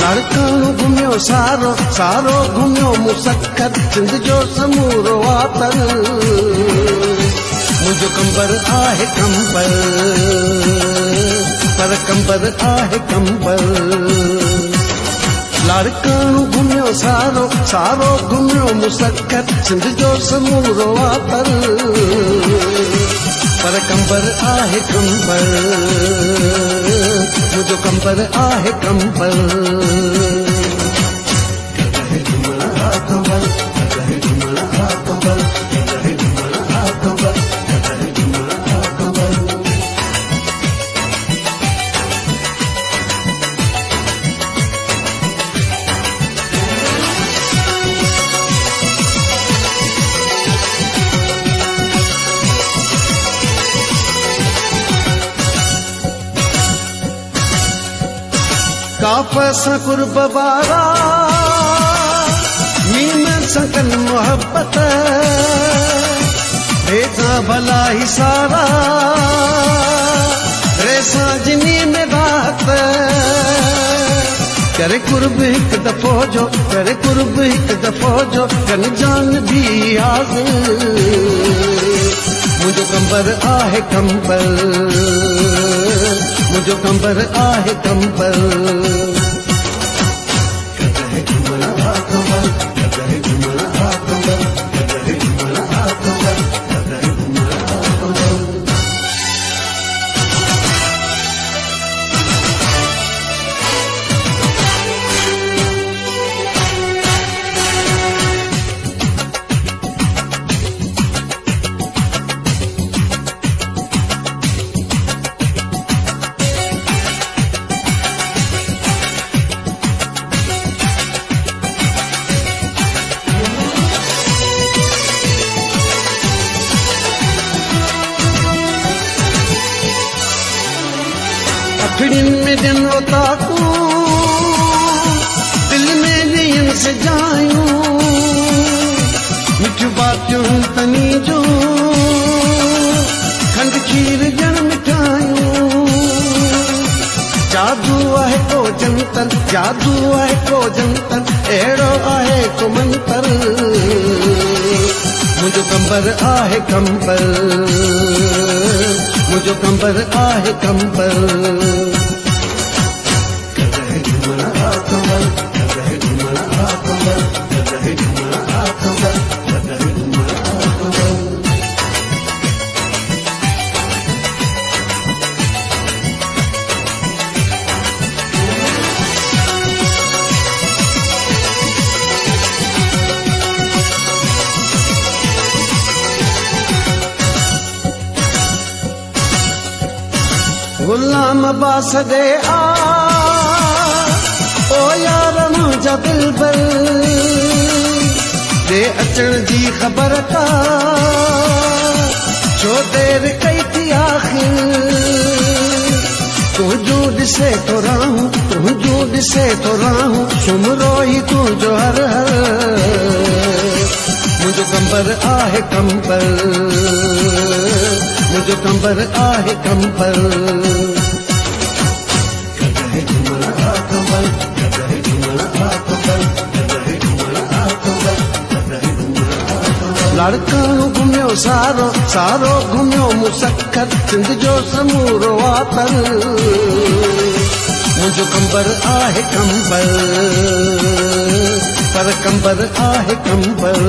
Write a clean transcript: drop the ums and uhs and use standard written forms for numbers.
लाड़काणो घुमियो सारो सारो घुमियो मुसक्कर सिंध जो समूरो आतर मुझो कंबर आहे कंबर पर कंबर आहे कंबर लाड़काणो घुमियो सारो सारो घुमियो मुसक्कर सिंध जो समूरो आतर पर कंबर आहे कंबर मुझो कंबर आहे कंबर काफ़ कुर्ब वारा मीन सकन मोहब्बत भेजा भला ही सारा रेसा जिनी में राहत करे कुर्ब एक दफ़ो जो करे कुर्ब एक दफ़ो जो कन जान भी हाज़िर मुझो कंबर आहे कंबर मुझो कंबर आहे कंबर अखड़िन में दिन ताकू दिल में नियन से जायूं मिठू बातियों तनी जो खंड खीर जन मिठायूं जादू आहे को जंतर जादू आहे को जंतर एड़ो आहे को मंतर मुझो कंबर आहे कंबर मुझो कंबर आहे कंबर गुलाम बास दे आ ओ यार मुझा दिलबर दे अचण जी ख़बर का छो देर कई थी आख़िर तुझो ॾिसे तो रहूं तुझो ॾिसे तो रहूं सुमरो ही तुझो हर हर मुझो कंबर आहे कंबर मुझो कंबर आहे कंबर लाड़काणो घुमियो सारो सारो घुमियो मुसक्कर सिंध जो समूरो आतर मुझो कंबर आहे कंबर पर कंबर आहे कंबर